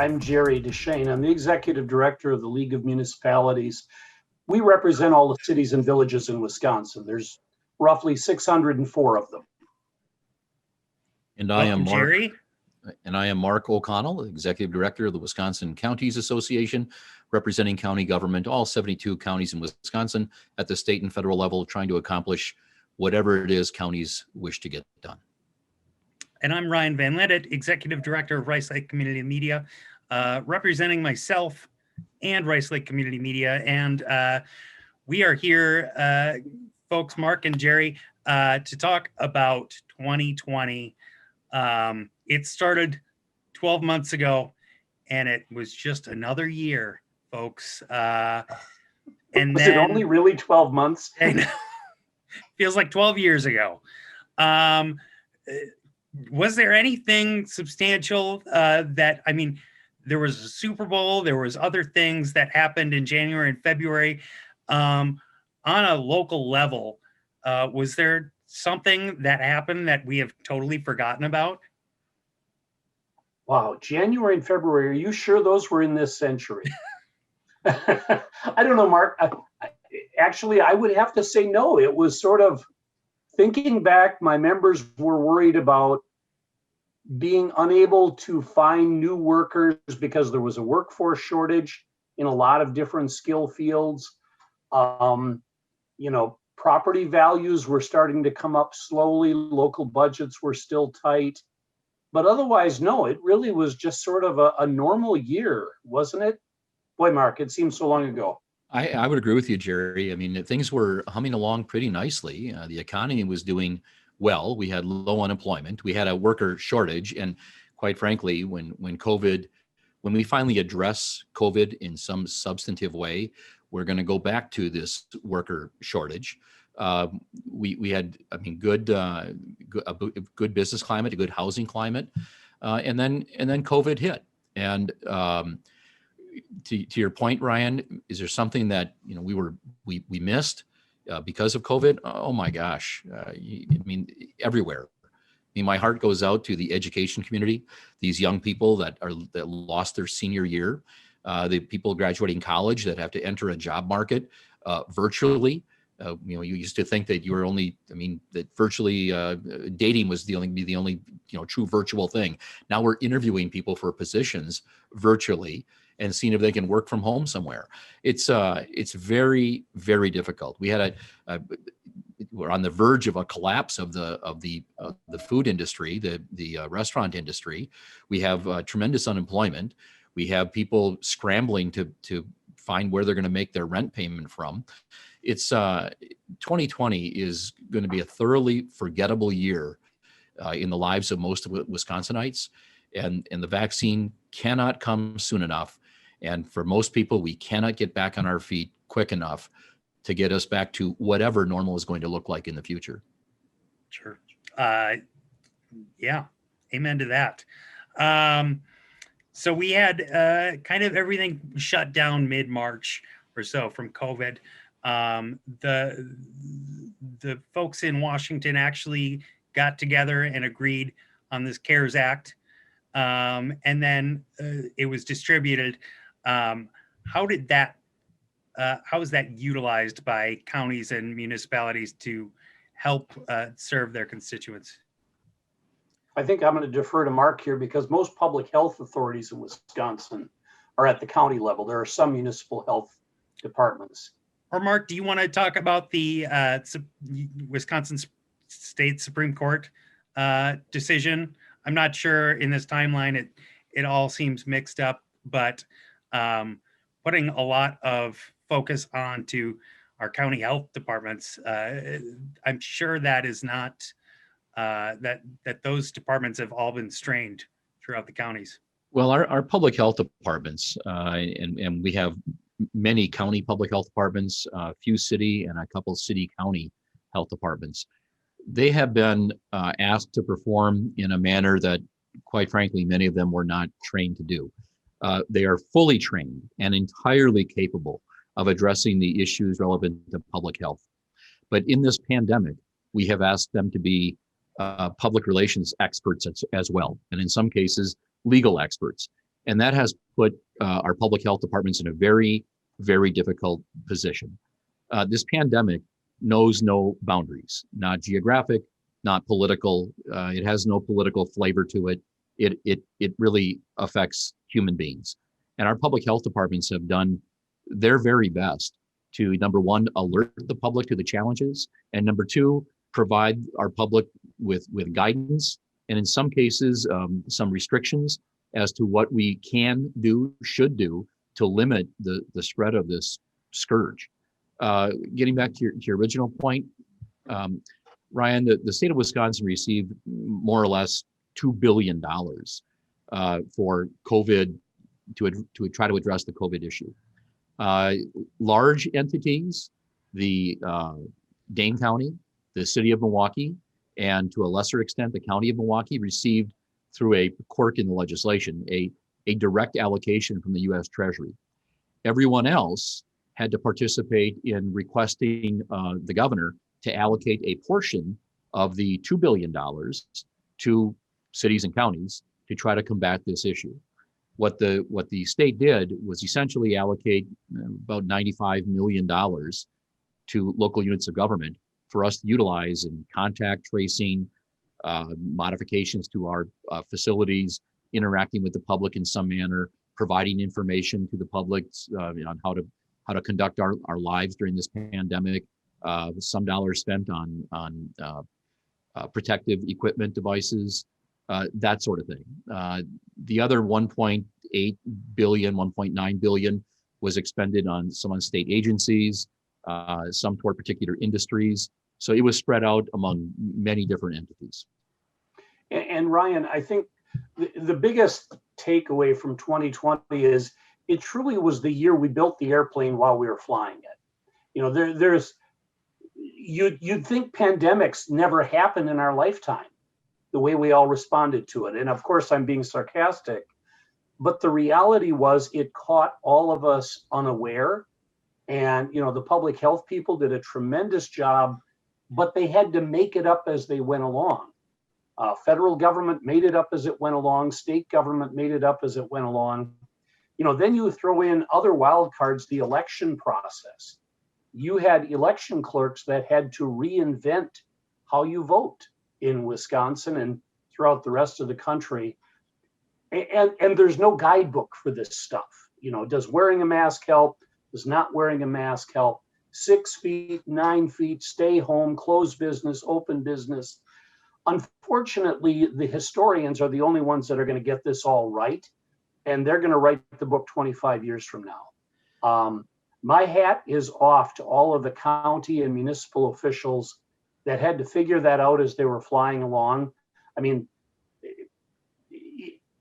I'm Jerry Deschane. I'm the executive director of the League of Municipalities. We represent all the cities and villages in Wisconsin. There's roughly 604 of them. And I am Mark. Jerry. And I am Mark O'Connell, executive director of the Wisconsin Counties Association, representing county government, all 72 counties in Wisconsin at the state and federal level, trying to accomplish whatever it is counties wish to get done. And I'm Ryan VanLanduyt, executive director of Rice Lake Community Media, representing myself and Rice Lake Community Media. And we are here, folks, Mark and Jerry, to talk about 2020. It started 12 months ago, and it was just another year, folks. And was it only really 12 months? Feels like 12 years ago. Was there anything substantial that, I mean, there was a Super Bowl, there was other things that happened in January and February. On a local level, was there something that happened that we have totally forgotten about? Wow, January and February, are you sure those were in this century? I don't know, Mark. Actually, I would have to say no. It was sort of, thinking back, my members were worried about being unable to find new workers because there was a workforce shortage in a lot of different skill fields. Property values were starting to come up slowly. Local budgets were still tight. But otherwise, no, it really was just sort of a normal year, wasn't it? Boy, Mark, it seems so long ago. I would agree with you, Jerry. I mean, things were humming along pretty nicely. The economy was doing well. We had low unemployment. We had a worker shortage. And quite frankly, when we finally address COVID in some substantive way, we're going to go back to this worker shortage. We had, I mean, good business climate, a good housing climate, and then COVID hit. And to your point, Ryan, is there something that we missed because of COVID? Oh my gosh! I mean, everywhere. I mean, my heart goes out to the education community. These young people that lost their senior year, the people graduating college that have to enter a job market virtually. You used to think that you were only, that virtually dating was the only true virtual thing. Now we're interviewing people for positions virtually and seeing if they can work from home somewhere. It's very, very difficult. We're on the verge of a collapse of the food industry, the restaurant industry. We have tremendous unemployment. We have people scrambling to find where they're going to make their rent payment from. It's 2020 is going to be a thoroughly forgettable year in the lives of most of Wisconsinites, and the vaccine cannot come soon enough. And for most people, we cannot get back on our feet quick enough to get us back to whatever normal is going to look like in the future. Sure. Yeah. Amen to that. So we had kind of everything shut down mid-March or so from COVID. The folks in Washington actually got together and agreed on this CARES Act. And then it was distributed. How is that utilized by counties and municipalities to help serve their constituents? I think I'm going to defer to Mark here because most public health authorities in Wisconsin are at the county level. There are some municipal health departments. Or Mark, do you want to talk about the Wisconsin State Supreme Court decision? I'm not sure in this timeline, it all seems mixed up, but putting a lot of focus onto our county health departments, I'm sure that is not, that those departments have all been strained throughout the counties. Well, our public health departments, and we have many county public health departments, a few city and a couple city county health departments. They have been asked to perform in a manner that, quite frankly, many of them were not trained to do. They are fully trained and entirely capable of addressing the issues relevant to public health. But in this pandemic, we have asked them to be public relations experts as well, and in some cases, legal experts. And that has put our public health departments in a very, very difficult position. This pandemic knows no boundaries, not geographic, not political. It has no political flavor to it. It really affects human beings. And our public health departments have done their very best to, number one, alert the public to the challenges, and number two, provide our public with guidance, and in some cases, some restrictions as to what we can do, should do to limit the spread of this scourge. Getting back to your original point, Ryan, the state of Wisconsin received more or less $2 billion for COVID to try to address the COVID issue. Large entities, the Dane County, the city of Milwaukee, and to a lesser extent, the county of Milwaukee received, through a quirk in the legislation, a direct allocation from the U.S. Treasury. Everyone else had to participate in requesting the governor to allocate a portion of the $2 billion to cities and counties to try to combat this issue. What the state did was essentially allocate about $95 million to local units of government for us to utilize in contact tracing, modifications to our facilities, interacting with the public in some manner, providing information to the public on how to conduct our lives during this pandemic. Some dollars spent on protective equipment devices, that sort of thing. The other 1.8 billion, 1.9 billion was expended on some on state agencies, some toward particular industries. So it was spread out among many different entities. And Ryan, I think the biggest takeaway from 2020 is it truly was the year we built the airplane while we were flying it. You know, you'd think pandemics never happen in our lifetime, the way we all responded to it. And of course, I'm being sarcastic, but the reality was it caught all of us unaware. And, you know, the public health people did a tremendous job, but they had to make it up as they went along. Federal government made it up as it went along. State government made it up as it went along. You know, then you throw in other wild cards, the election process. You had election clerks that had to reinvent how you vote in Wisconsin and throughout the rest of the country. And there's no guidebook for this stuff. You know, does wearing a mask help? Does not wearing a mask help? 6 feet, 9 feet, stay home, close business, open business. Unfortunately, the historians are the only ones that are going to get this all right. And they're going to write the book 25 years from now. My hat is off to all of the county and municipal officials that had to figure that out as they were flying along. I mean,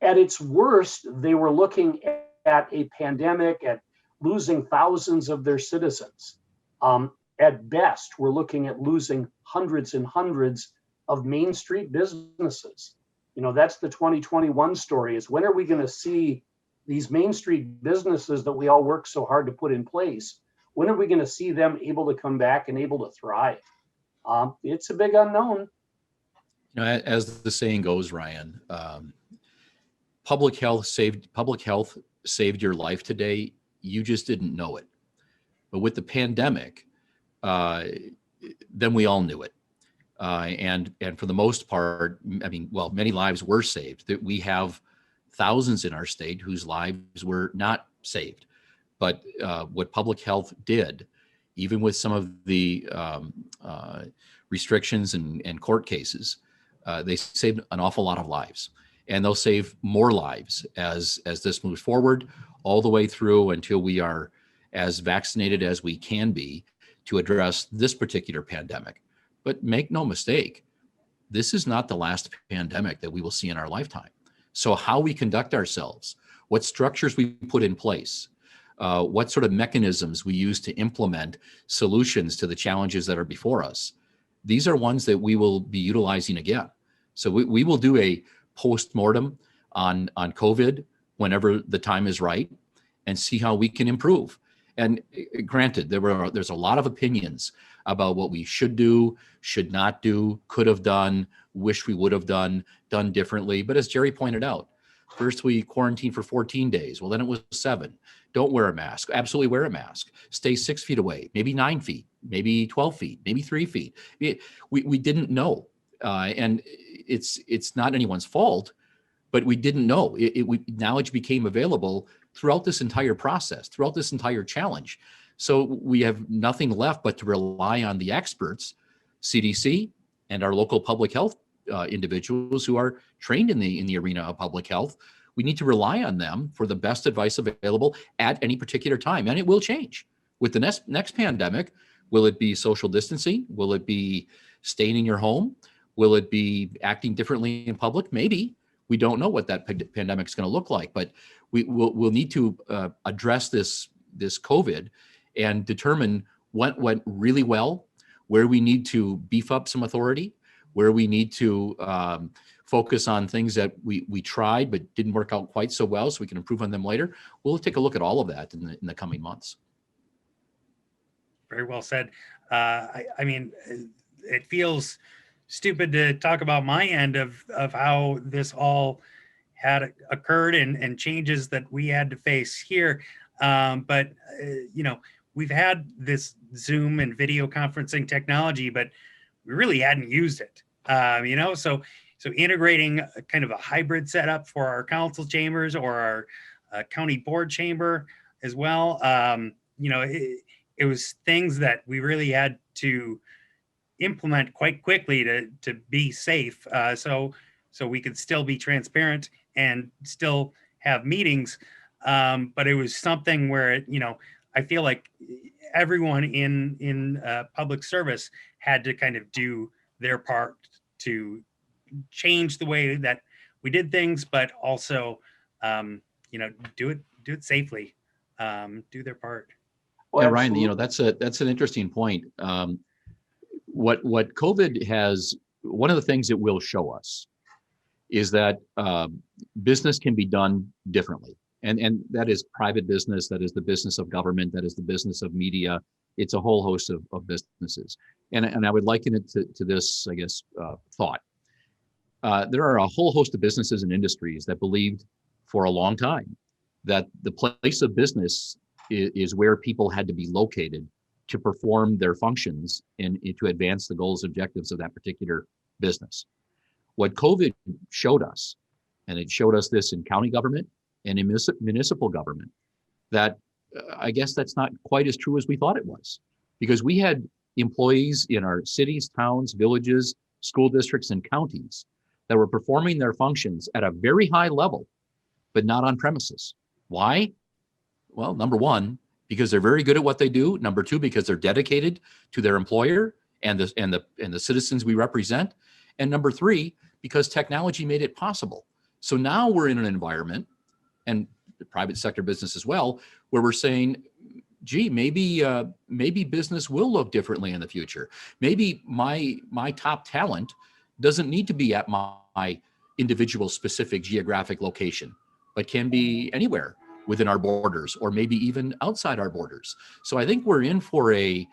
at its worst, they were looking at a pandemic, at losing thousands of their citizens. At best, we're looking at losing hundreds and hundreds of Main Street businesses. You know, that's the 2021 story, is when are we going to see these Main Street businesses that we all work so hard to put in place? When are we going to see them able to come back and able to thrive? It's a big unknown. You know, as the saying goes, Ryan, public health saved your life today. You just didn't know it. But with the pandemic, then we all knew it. And for the most part, I mean, well, many lives were saved. That we have thousands in our state whose lives were not saved. But what public health did, even with some of the restrictions and court cases, they saved an awful lot of lives. And they'll save more lives as this moves forward, all the way through until we are as vaccinated as we can be to address this particular pandemic. But make no mistake, this is not the last pandemic that we will see in our lifetime. So how we conduct ourselves, what structures we put in place, what sort of mechanisms we use to implement solutions to the challenges that are before us, these are ones that we will be utilizing again. So we will do a post-mortem on COVID whenever the time is right and see how we can improve. And granted, there's a lot of opinions about what we should do, should not do, could have done, wish we would have done differently. But as Jerry pointed out, First, we quarantined for 14 days. Well, then it was 7. Don't wear a mask. Absolutely wear a mask. Stay 6 feet away, maybe 9 feet, maybe 12 feet, maybe 3 feet. We didn't know. And it's not anyone's fault, but we didn't know. Knowledge became available throughout this entire process, throughout this entire challenge. So we have nothing left but to rely on the experts, CDC, and our local public health individuals who are trained in the arena of public health. We need to rely on them for the best advice available at any particular time, and it will change. With the next pandemic, will it be social distancing? Will it be staying in your home? Will it be acting differently in public? Maybe. We don't know what that pandemic is going to look like, but we'll need to address this COVID and determine what went really well, where we need to beef up some authority, where we need to focus on things that we tried but didn't work out quite so well, so we can improve on them later. We'll take a look at all of that in the coming months. Very well said. I mean, it feels stupid to talk about my end of how this all had occurred and changes that we had to face here. But we've had this Zoom and video conferencing technology, but we really hadn't used it. So integrating a kind of a hybrid setup for our council chambers or our county board chamber as well. It was things that we really had to implement quite quickly to be safe, so we could still be transparent and still have meetings. But it was something where I feel like everyone in public service had to kind of do their part to change the way that we did things, but also do it safely, do their part. Well, yeah, Ryan, that's an interesting point. What COVID has, one of the things it will show us is that business can be done differently. And that is private business, that is the business of government, that is the business of media. It's a whole host of businesses. And I would liken it to this, I guess, thought. There are a whole host of businesses and industries that believed for a long time that the place of business is where people had to be located to perform their functions and to advance the goals and objectives of that particular business. What COVID showed us, and it showed us this in county government and in municipal government, that I guess that's not quite as true as we thought it was, because we had employees in our cities, towns, villages, school districts, and counties that were performing their functions at a very high level, but not on premises. Why? Well, number one, because they're very good at what they do. Number two, because they're dedicated to their employer and the citizens we represent. And number three, because technology made it possible. So now we're in an environment, and the private sector business as well, where we're saying, gee, maybe business will look differently in the future. Maybe my top talent doesn't need to be at my individual specific geographic location, but can be anywhere within our borders, or maybe even outside our borders. So I think we're in for a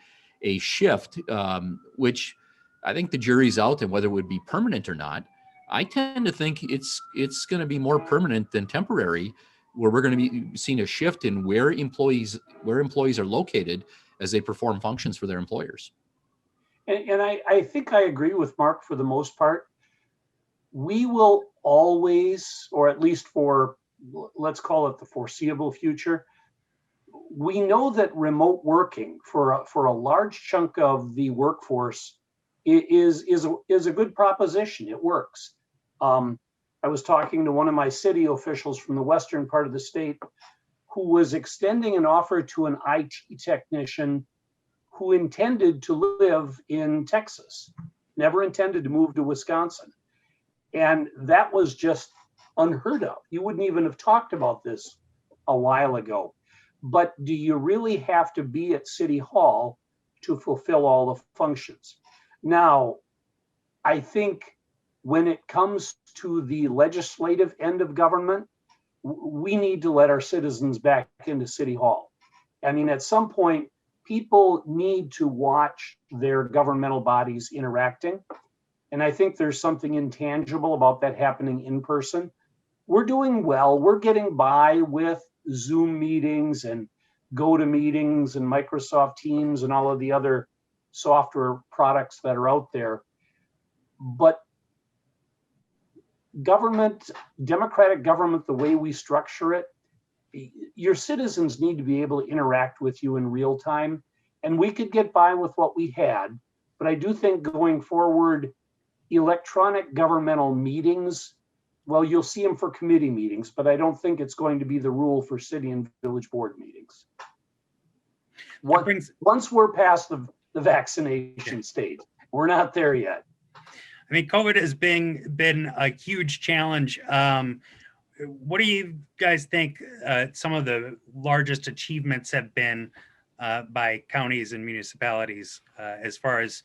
shift, which I think the jury's out on whether it would be permanent or not. I tend to think it's going to be more permanent than temporary, where we're going to be seeing a shift in where employees are located as they perform functions for their employers. And I think I agree with Mark for the most part. We will always, or at least for, let's call it the foreseeable future, we know that remote working for a large chunk of the workforce is a good proposition. It works. I was talking to one of my city officials from the western part of the state who was extending an offer to an IT technician who intended to live in Texas, never intended to move to Wisconsin. And that was just unheard of. You wouldn't even have talked about this a while ago. But do you really have to be at City Hall to fulfill all the functions? Now, I think when it comes to the legislative end of government, we need to let our citizens back into City Hall. I mean, at some point, people need to watch their governmental bodies interacting. And I think there's something intangible about that happening in person. we're doing well. We're getting by with Zoom meetings and GoToMeetings and Microsoft Teams and all of the other software products that are out there. But government, democratic government, the way we structure it, your citizens need to be able to interact with you in real time. And we could get by with what we had. But I do think going forward, electronic governmental meetings, well, you'll see them for committee meetings, but I don't think it's going to be the rule for city and village board meetings. Once we're past the vaccination stage, we're not there yet. I mean, COVID has been a huge challenge. What do you guys think some of the largest achievements have been by counties and municipalities as far as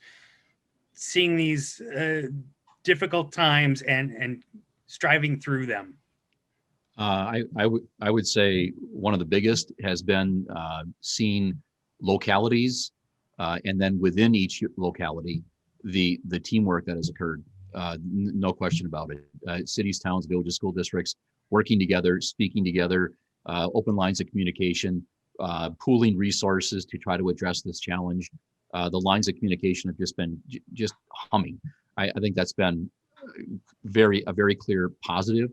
seeing these difficult times and striving through them? I would say one of the biggest has been seeing localities, and then within each locality, the teamwork that has occurred. No question about it. Cities, towns, villages, school districts working together, speaking together, open lines of communication, pooling resources to try to address this challenge. The lines of communication have just been just humming. I think that's been a very clear positive.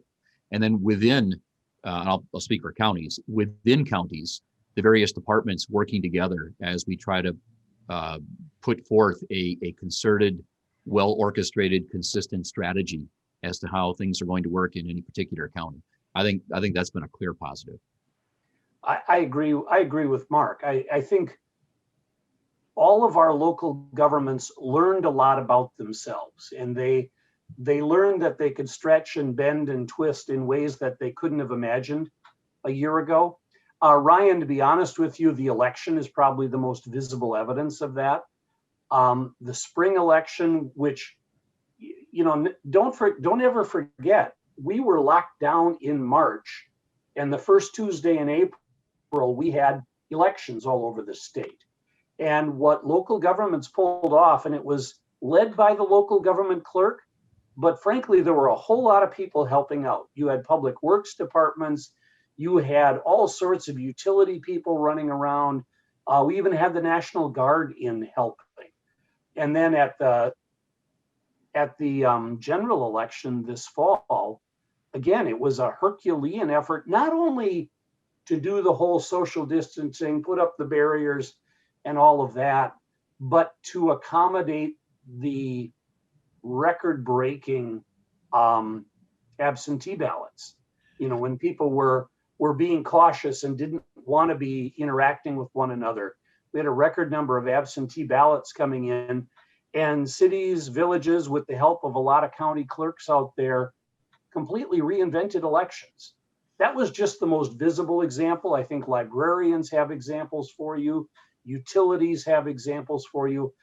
And then within, I'll speak for counties, within counties, the various departments working together as we try to put forth a concerted, well-orchestrated, consistent strategy as to how things are going to work in any particular county. I think that's been a clear positive. I agree. I agree with Mark. I think all of our local governments learned a lot about themselves, and they learned that they could stretch and bend and twist in ways that they couldn't have imagined a year ago. Ryan, to be honest with you, the election is probably the most visible evidence of that. The spring election, which, don't ever forget, we were locked down in March, and the first Tuesday in April, we had elections all over the state. And what local governments pulled off, and it was led by the local government clerk, but frankly, there were a whole lot of people helping out. You had public works departments, you had all sorts of utility people running around. We even had the National Guard in helping. And then at the general election this fall, again, it was a Herculean effort, not only to do the whole social distancing, put up the barriers and all of that, but to accommodate the record-breaking absentee ballots. When people were being cautious and didn't want to be interacting with one another. We had a record number of absentee ballots coming in, and cities, villages, with the help of a lot of county clerks out there, completely reinvented elections. That was just the most visible example. I think librarians have examples for you. Utilities have examples for you.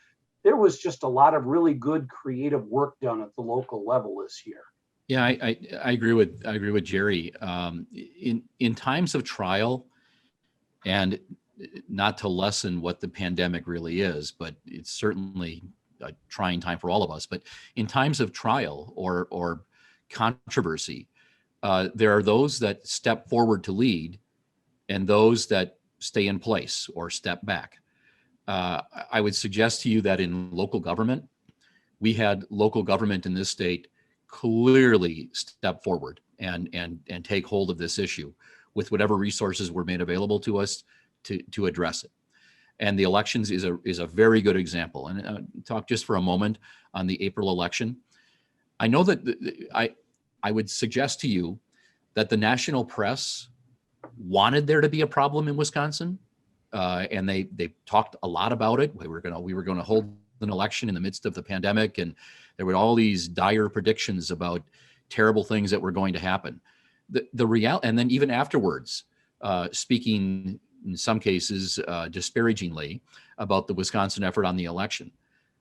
There was just a lot of really good creative work done at the local level this year. Yeah, I agree with Jerry. In times of trial, and not to lessen what the pandemic really is, but it's certainly a trying time for all of us. But in times of trial or controversy, there are those that step forward to lead, and those that stay in place or step back. I would suggest to you that in local government, we had local government in this state clearly step forward and take hold of this issue with whatever resources were made available to us to address it. And the elections is a very good example. And talk just for a moment on the April election. I know that I would suggest to you that the national press wanted there to be a problem in Wisconsin, and they talked a lot about it. We were going to hold an election in the midst of the pandemic, and there were all these dire predictions about terrible things that were going to happen. The reality, and then even afterwards, speaking in some cases disparagingly about the Wisconsin effort on the election.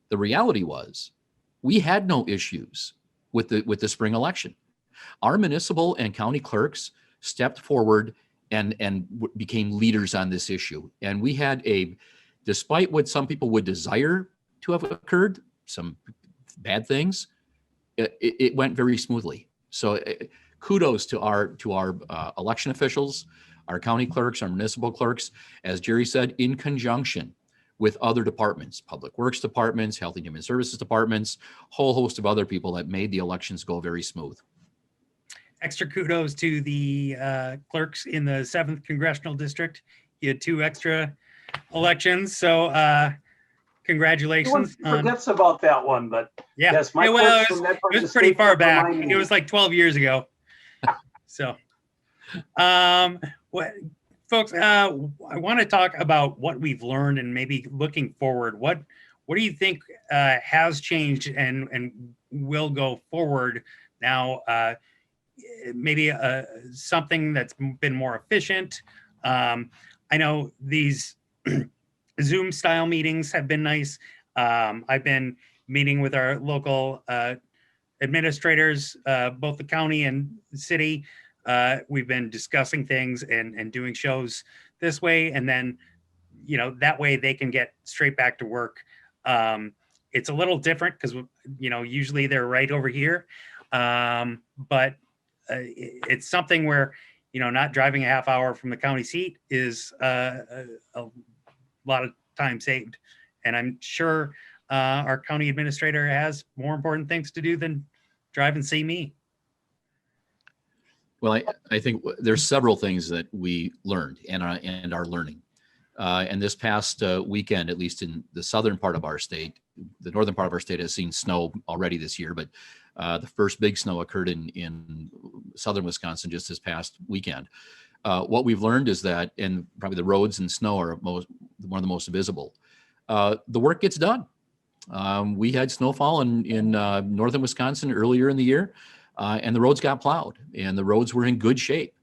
The reality was we had no issues with the spring election. Our municipal and county clerks stepped forward and became leaders on this issue. And we had despite what some people would desire to have occurred, some bad things, it went very smoothly. So kudos to our election officials, our county clerks, our municipal clerks, as Jerry said, in conjunction with other departments, public works departments, health and human services departments, whole host of other people that made the elections go very smooth. Extra kudos to the clerks in the 7th Congressional District. You had 2 extra elections, so congratulations. Everyone forgets about that one, but Yeah, yes, my well, clerks from that part it of was the pretty state far kept back. reminding It me. was like 12 years ago. So, what, folks, I want to talk about what we've learned and maybe looking forward. What do you think has changed and will go forward now? Maybe something that's been more efficient. I know these Zoom style meetings have been nice. I've been meeting with our local administrators, both the county and city. We've been discussing things and doing shows this way. And then, that way they can get straight back to work. It's a little different because, usually they're right over here. But it's something where, not driving a half hour from the county seat is a lot of time saved. And I'm sure our county administrator has more important things to do than drive and see me. Well, I think there's several things that we learned and are learning. And this past weekend, at least in the southern part of our state, the northern part of our state has seen snow already this year, but the first big snow occurred in southern Wisconsin just this past weekend. What we've learned is that, and probably the roads and snow are one of the most visible, the work gets done. We had snowfall in northern Wisconsin earlier in the year, and the roads got plowed, and the roads were in good shape.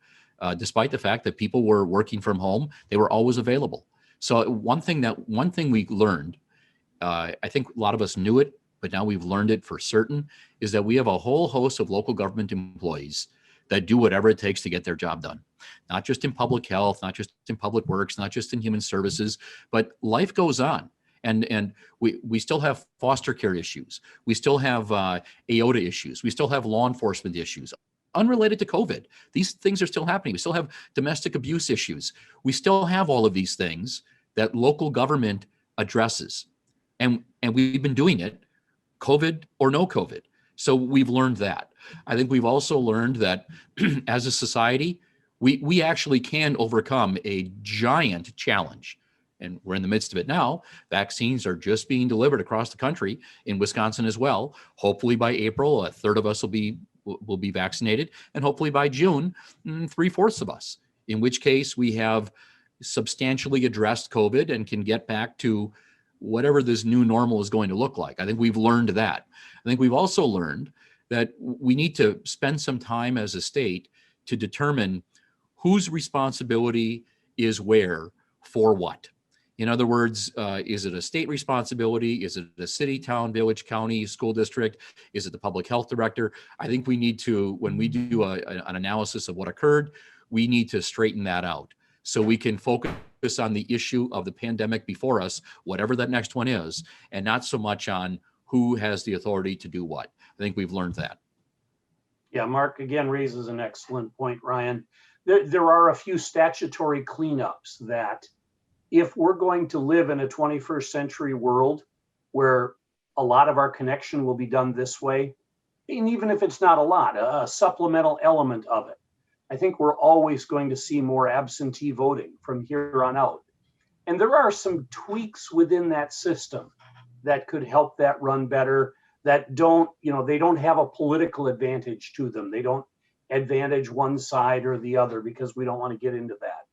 Despite the fact that people were working from home, they were always available. So one thing we learned, I think a lot of us knew it, but now we've learned it for certain, is that we have a whole host of local government employees that do whatever it takes to get their job done. Not just in public health, not just in public works, not just in human services, but life goes on. And we still have foster care issues. We still have AOTA issues. We still have law enforcement issues unrelated to COVID. These things are still happening. We still have domestic abuse issues. We still have all of these things that local government addresses. And we've been doing it, COVID or no COVID. So we've learned that. I think we've also learned that as a society, we actually can overcome a giant challenge. And we're in the midst of it now. Vaccines are just being delivered across the country, in Wisconsin as well. Hopefully by April, a third of us will be vaccinated. And hopefully by June, 3/4 of us, in which case we have substantially addressed COVID and can get back to whatever this new normal is going to look like. I think we've learned that. I think we've also learned that we need to spend some time as a state to determine whose responsibility is where for what. In other words, is it a state responsibility? Is it a city, town, village, county, school district? Is it the public health director? I think we need to, when we do an analysis of what occurred, we need to straighten that out so we can focus on the issue of the pandemic before us, whatever that next one is, and not so much on who has the authority to do what. I think we've learned that. Yeah, Mark again raises an excellent point, Ryan. There are a few statutory cleanups that, if we're going to live in a 21st century world where a lot of our connection will be done this way, and even if it's not a lot, a supplemental element of it, I think we're always going to see more absentee voting from here on out. And there are some tweaks within that system that could help that run better, that don't, they don't have a political advantage to them. They don't advantage one side or the other, because we don't want to get into that.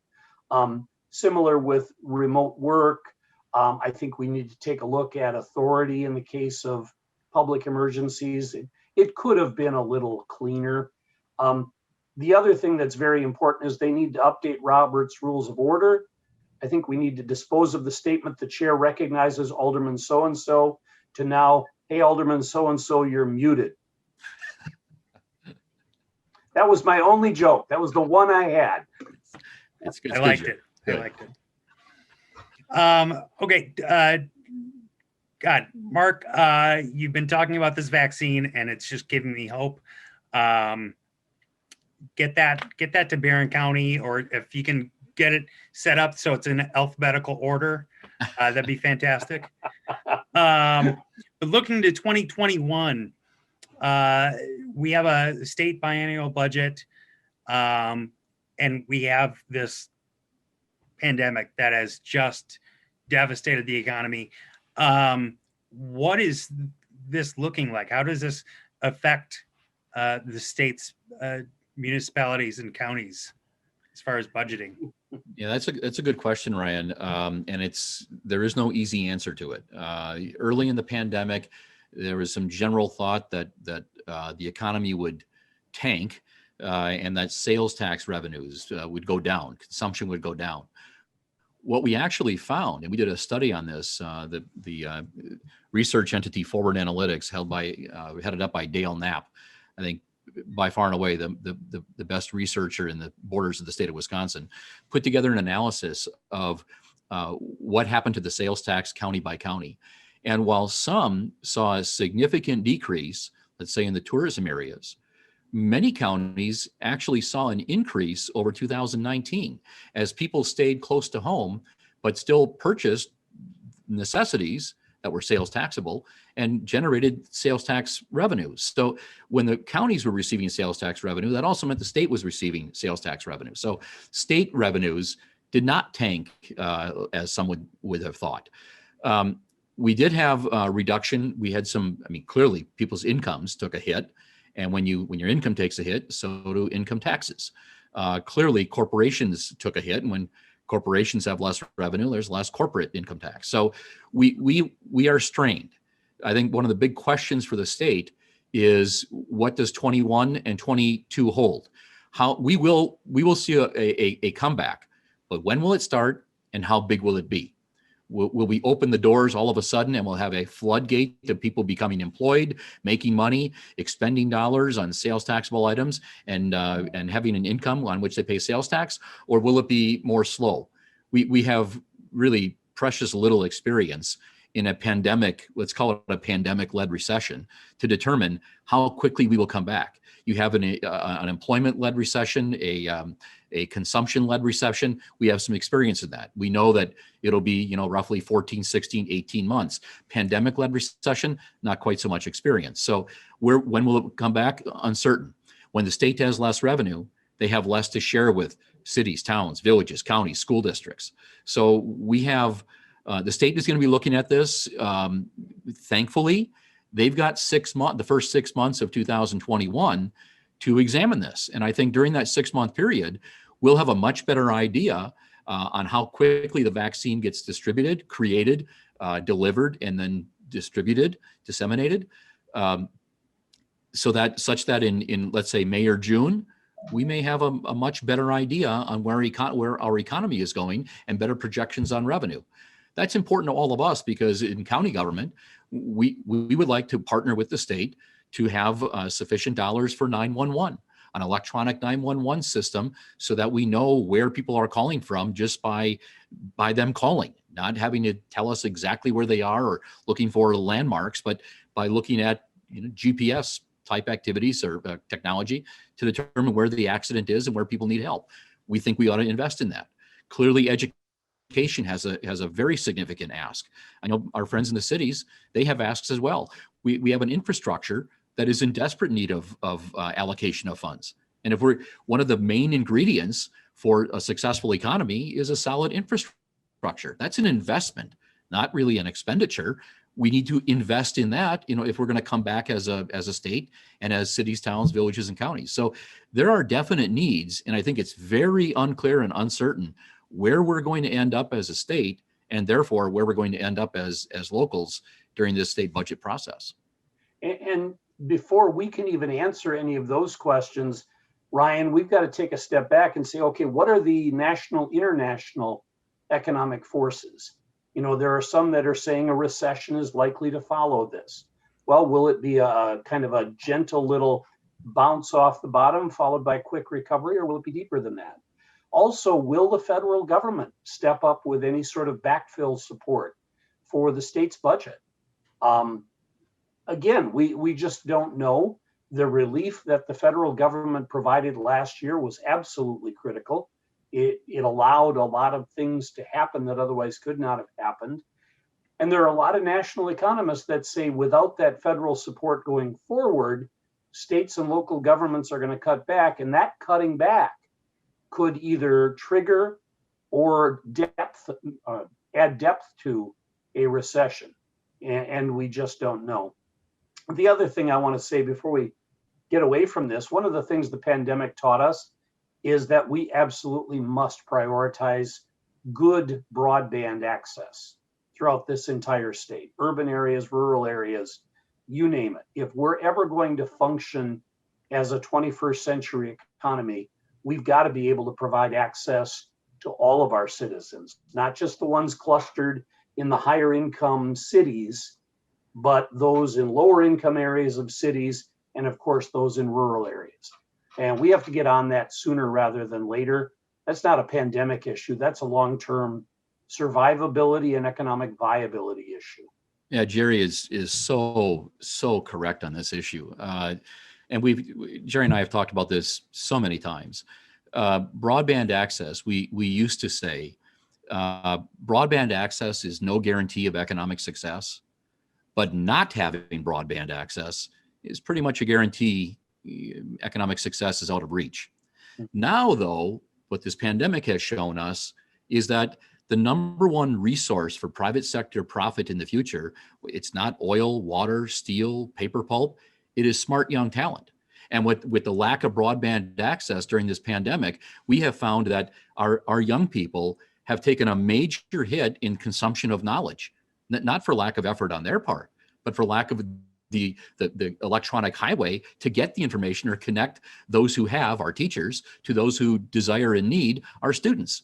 Similar with remote work, I think we need to take a look at authority in the case of public emergencies. It could have been a little cleaner. The other thing that's very important is they need to update Robert's Rules of Order. I think we need to dispose of the statement the chair recognizes Alderman so-and-so to now, hey, Alderman so-and-so, you're muted. That was my only joke. That was the one I had. It's good. I liked it. Okay. God, Mark, you've been talking about this vaccine and it's just giving me hope. get that to Barron County, or if you can get it set up so it's in alphabetical order, that'd be fantastic. But looking to 2021, we have a state biennial budget, and we have this pandemic that has just devastated the economy. What is this looking like? How does this affect the state's municipalities and counties as far as budgeting? Yeah, that's a good question, Ryan. And there is no easy answer to it. Early in the pandemic, there was some general thought that the economy would tank, and that sales tax revenues would go down, consumption would go down. What we actually found, and we did a study on this, the research entity Forward Analytics, headed up by Dale Knapp, I think by far and away the best researcher in the borders of the state of Wisconsin, put together an analysis of what happened to the sales tax county by county. And while some saw a significant decrease, let's say in the tourism areas, many counties actually saw an increase over 2019 as people stayed close to home, but still purchased necessities that were sales taxable and generated sales tax revenues. So when the counties were receiving sales tax revenue, that also meant the state was receiving sales tax revenue. So state revenues did not tank as some would have thought. We did have a reduction. We had clearly people's incomes took a hit. And when your income takes a hit, so do income taxes. Clearly, corporations took a hit, and when corporations have less revenue, there's less corporate income tax. So we are strained. I think one of the big questions for the state is, what does 21 and 22 hold? How we will see a comeback, but when will it start, and how big will it be? Will we open the doors all of a sudden and we'll have a floodgate of people becoming employed, making money, expending dollars on sales taxable items, and having an income on which they pay sales tax? Or will it be more slow? We have really precious little experience in a pandemic, let's call it a pandemic-led recession, to determine how quickly we will come back. You have an employment-led recession, a consumption-led recession. We have some experience in that. We know that it'll be, roughly 14, 16, 18 months. Pandemic-led recession, not quite so much experience. So when will it come back? Uncertain. When the state has less revenue, they have less to share with cities, towns, villages, counties, school districts. So we have, the state is going to be looking at this. Thankfully, they've got the first 6 months of 2021 to examine this. And I think during that 6-month period, we'll have a much better idea on how quickly the vaccine gets distributed, created, delivered, and then disseminated, such that in let's say May or June, we may have a much better idea on where our economy is going and better projections on revenue. That's important to all of us, because in county government, we would like to partner with the state to have sufficient dollars for 911, an electronic 911 system, so that we know where people are calling from just by them calling, not having to tell us exactly where they are or looking for landmarks, but by looking at GPS type activities or technology to determine where the accident is and where people need help. We think we ought to invest in that. Clearly, education has a very significant ask. I know our friends in the cities, they have asks as well. We have an infrastructure that is in desperate need of allocation of funds. And if one of the main ingredients for a successful economy is a solid infrastructure. That's an investment, not really an expenditure. We need to invest in that, if we're going to come back as a state and as cities, towns, villages, and counties. So there are definite needs, and I think it's very unclear and uncertain where we're going to end up as a state, and therefore where we're going to end up as locals during this state budget process. And before we can even answer any of those questions, Ryan, we've got to take a step back and say, okay, what are the national, international economic forces? There are some that are saying a recession is likely to follow this. Well, will it be a kind of a gentle little bounce off the bottom followed by a quick recovery, or will it be deeper than that? Also, will the federal government step up with any sort of backfill support for the state's budget? Again, we just don't know. The relief that the federal government provided last year was absolutely critical. It allowed a lot of things to happen that otherwise could not have happened. And there are a lot of national economists that say without that federal support going forward, states and local governments are going to cut back, and that cutting back could either trigger or add depth to a recession. And we just don't know. The other thing I want to say before we get away from this, one of the things the pandemic taught us is that we absolutely must prioritize good broadband access throughout this entire state, urban areas, rural areas, you name it. If we're ever going to function as a 21st century economy, we've got to be able to provide access to all of our citizens, not just the ones clustered in the higher income cities, but those in lower income areas of cities, and of course, those in rural areas. And we have to get on that sooner rather than later. That's not a pandemic issue. That's a long-term survivability and economic viability issue. Yeah, Jerry is so correct on this issue. And Jerry and I have talked about this so many times. Broadband access, we used to say, broadband access is no guarantee of economic success, but not having broadband access is pretty much a guarantee economic success is out of reach. Now, though, what this pandemic has shown us is that the number one resource for private sector profit in the future, it's not oil, water, steel, paper pulp, it is smart young talent. And with the lack of broadband access during this pandemic, we have found that our young people have taken a major hit in consumption of knowledge, not for lack of effort on their part, but for lack of the electronic highway to get the information or connect those who have, our teachers, to those who desire and need, our students.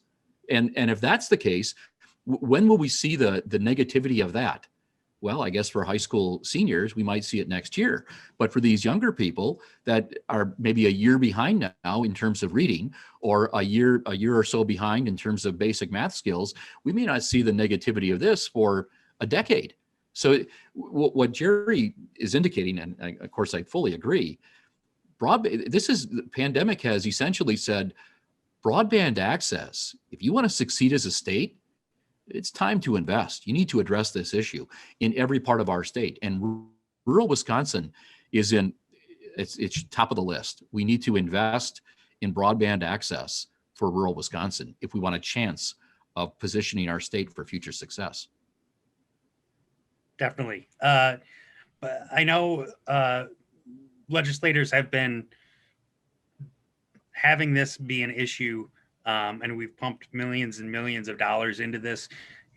And if that's the case, when will we see the negativity of that? Well, I guess for high school seniors, we might see it next year. But for these younger people that are maybe a year behind now in terms of reading, or a year or so behind in terms of basic math skills, we may not see the negativity of this for a decade. So what Jerry is indicating, and of course I fully agree, the pandemic has essentially said, broadband access, if you want to succeed as a state, it's time to invest. You need to address this issue in every part of our state. And rural Wisconsin is it's top of the list. We need to invest in broadband access for rural Wisconsin if we want a chance of positioning our state for future success. Definitely. But I know legislators have been having this be an issue, and we've pumped millions and millions of dollars into this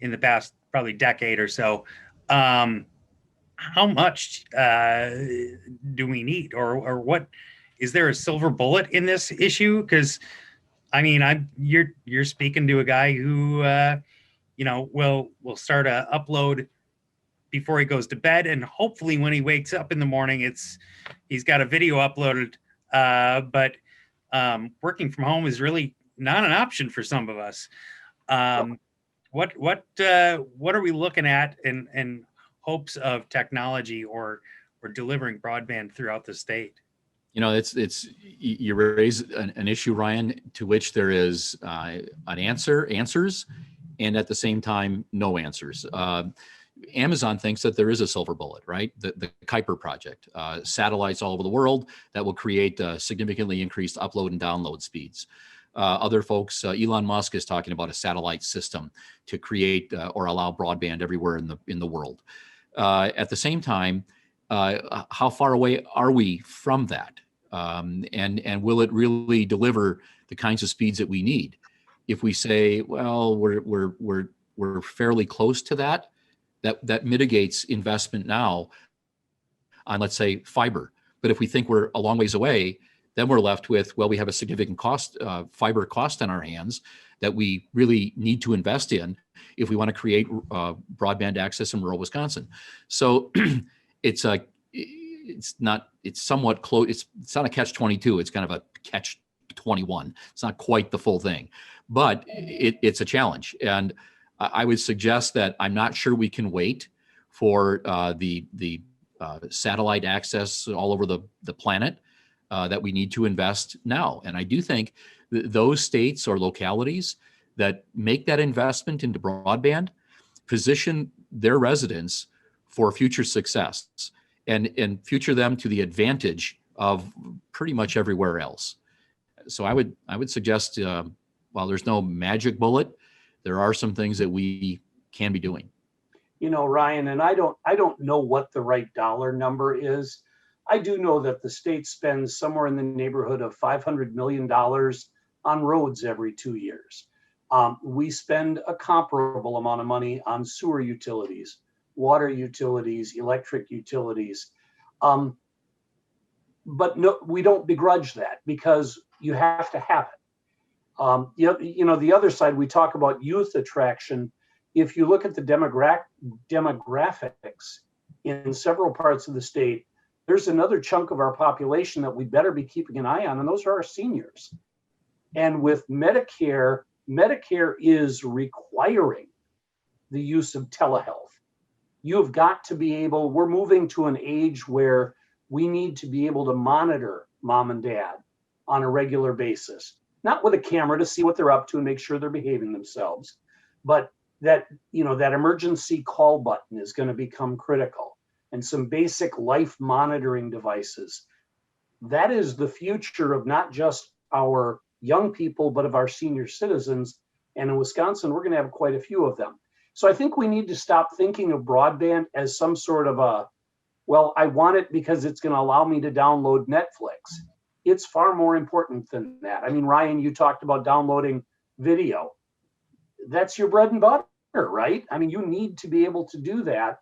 in the past probably decade or so. How much do we need, or what is there a silver bullet in this issue? Because I mean, you're speaking to a guy who will start a upload before he goes to bed, and hopefully when he wakes up in the morning, he's got a video uploaded. But working from home is really not an option for some of us. What are we looking at in hopes of technology or delivering broadband throughout the state? You know, you raise an issue, Ryan, to which there is answers, and at the same time, no answers. Amazon thinks that there is a silver bullet, right? The Kuiper project, satellites all over the world that will create significantly increased upload and download speeds. Other folks, Elon Musk is talking about a satellite system to create or allow broadband everywhere in the world. At the same time, how far away are we from that? And will it really deliver the kinds of speeds that we need? If we say, well, we're fairly close to that mitigates investment now on, let's say, fiber. But if we think we're a long ways away, then we're left with, well, we have a significant fiber cost on our hands that we really need to invest in if we want to create broadband access in rural Wisconsin. So it's somewhat close. It's not a catch-22. It's kind of a catch-21. It's not quite the full thing, but it's a challenge. And I would suggest that I'm not sure we can wait for the satellite access all over the planet that we need to invest now. And I do think those states or localities that make that investment into broadband position their residents for future success and future them to the advantage of pretty much everywhere else. So I would suggest, while there's no magic bullet, there are some things that we can be doing. You know, Ryan, and I don't know what the right dollar number is. I do know that the state spends somewhere in the neighborhood of $500 million on roads every 2 years. We spend a comparable amount of money on sewer utilities, water utilities, electric utilities. But no, we don't begrudge that because you have to have it. You know, the other side, we talk about youth attraction. If you look at the demographics in several parts of the state, there's another chunk of our population that we better be keeping an eye on, and those are our seniors. And with Medicare, Medicare is requiring the use of telehealth. You've got to be able, we're moving to an age where we need to be able to monitor mom and dad on a regular basis, not with a camera to see what they're up to and make sure they're behaving themselves, but that, you know, that emergency call button is going to become critical, and some basic life monitoring devices. That is the future of not just our young people, but of our senior citizens. And in Wisconsin, we're going to have quite a few of them. So I think we need to stop thinking of broadband as some sort of a, well, I want it because it's going to allow me to download Netflix. It's far more important than that. I mean, Ryan, you talked about downloading video. That's your bread and butter, right? I mean, you need to be able to do that.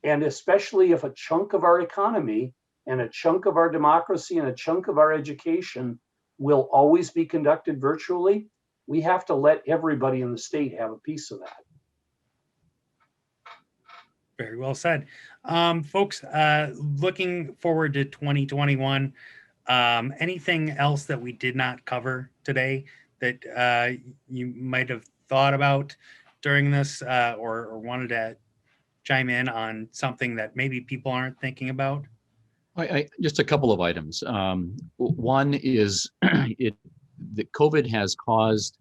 And especially if a chunk of our economy and a chunk of our democracy and a chunk of our education will always be conducted virtually, we have to let everybody in the state have a piece of that. Very well said. Folks, looking forward to 2021, anything else that we did not cover today that you might have thought about during this or wanted to chime in on something that maybe people aren't thinking about? Just a couple of items. One is that COVID has caused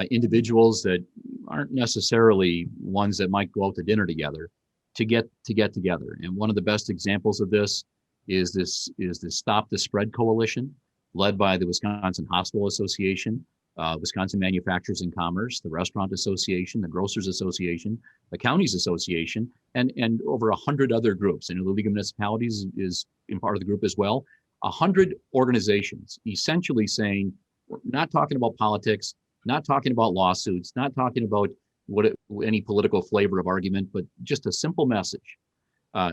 individuals that aren't necessarily ones that might go out to dinner together to get together. And one of the best examples of this is this Stop the Spread Coalition, led by the Wisconsin Hospital Association, Wisconsin Manufacturers and Commerce, the Restaurant Association, the Grocers Association, the Counties Association, and over 100 other groups. And the League of Municipalities is in part of the group as well. 100 organizations essentially saying, we're not talking about politics, not talking about lawsuits, not talking about any political flavor of argument, but just a simple message: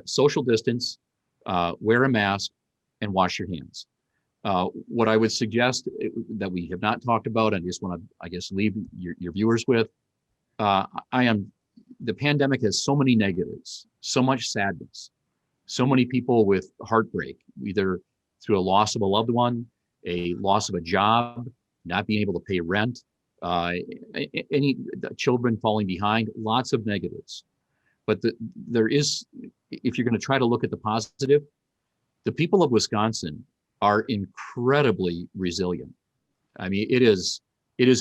social distance, wear a mask, and wash your hands. What I would suggest that we have not talked about, and I just want to, leave your viewers with, the pandemic has so many negatives, so much sadness, so many people with heartbreak, either through a loss of a loved one, a loss of a job, not being able to pay rent, any children falling behind, lots of negatives. But there is, if you're going to try to look at the positive, the people of Wisconsin are incredibly resilient. I mean, it is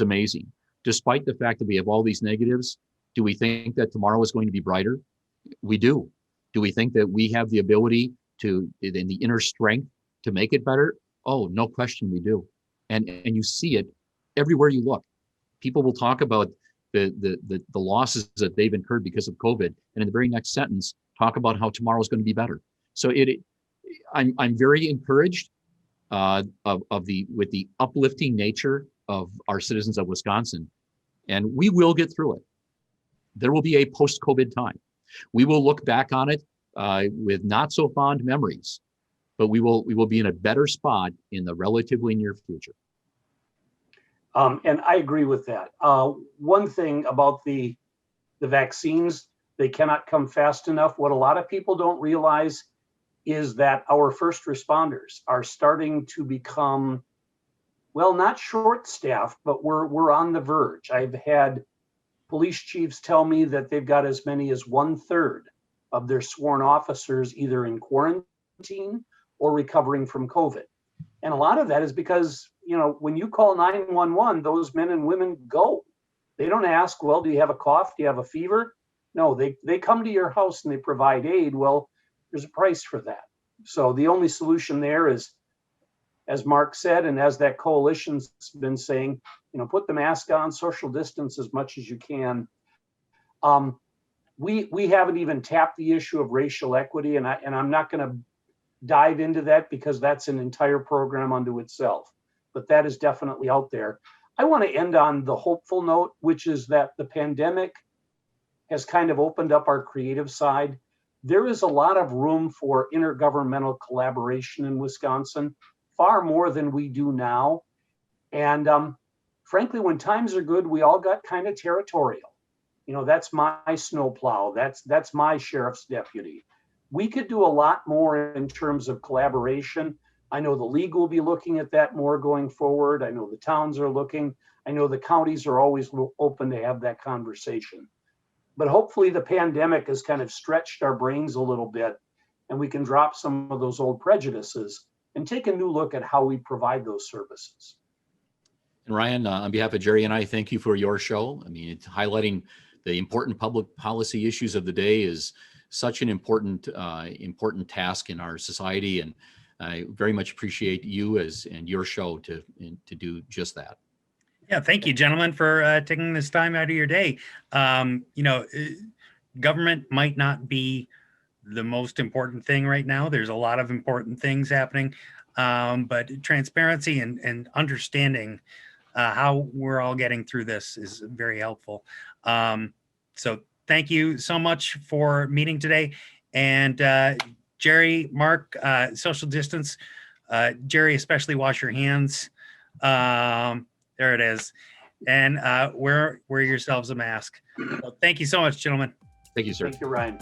amazing. Despite the fact that we have all these negatives, do we think that tomorrow is going to be brighter? We do. Do we think that we have the ability to, in the inner strength, to make it better? Oh, no question we do. And you see it everywhere you look. People will talk about the losses that they've incurred because of COVID, and in the very next sentence, talk about how tomorrow is going to be better. So I'm very encouraged with the uplifting nature of our citizens of Wisconsin, and we will get through it. There will be a post-COVID time. We will look back on it with not so fond memories, but we will be in a better spot in the relatively near future. And I agree with that. One thing about the vaccines, they cannot come fast enough. What a lot of people don't realize is that our first responders are starting to become, well, not short-staffed, but we're on the verge. I've had police chiefs tell me that they've got as many as 1/3 of their sworn officers either in quarantine or recovering from COVID. And a lot of that is because, when you call 911, those men and women go. They don't ask, well, do you have a cough? Do you have a fever? No, they come to your house and they provide aid. Well, there's a price for that. So the only solution there is, as Mark said, and as that coalition's been saying, put the mask on, social distance as much as you can. We haven't even tapped the issue of racial equity, and I'm not going to dive into that because that's an entire program unto itself. But that is definitely out there. I want to end on the hopeful note, which is that the pandemic has kind of opened up our creative side. There is a lot of room for intergovernmental collaboration in Wisconsin, far more than we do now. And frankly, when times are good, we all got kind of territorial. That's my snowplow. That's my sheriff's deputy. We could do a lot more in terms of collaboration. I know the league will be looking at that more going forward. I know the towns are looking. I know the counties are always open to have that conversation. But hopefully the pandemic has kind of stretched our brains a little bit, and we can drop some of those old prejudices and take a new look at how we provide those services. And Ryan, on behalf of Jerry and I, thank you for your show. I mean, it's highlighting the important public policy issues of the day is such an important task in our society, and I very much appreciate you and your show to do just that. Yeah, thank you, gentlemen, for taking this time out of your day. Government might not be the most important thing right now. There's a lot of important things happening, but transparency and understanding how we're all getting through this is very helpful. So thank you so much for meeting today. And Jerry, Mark, social distance. Jerry, especially wash your hands. There it is. And wear yourselves a mask. So thank you so much, gentlemen. Thank you, sir. Thank you, Ryan.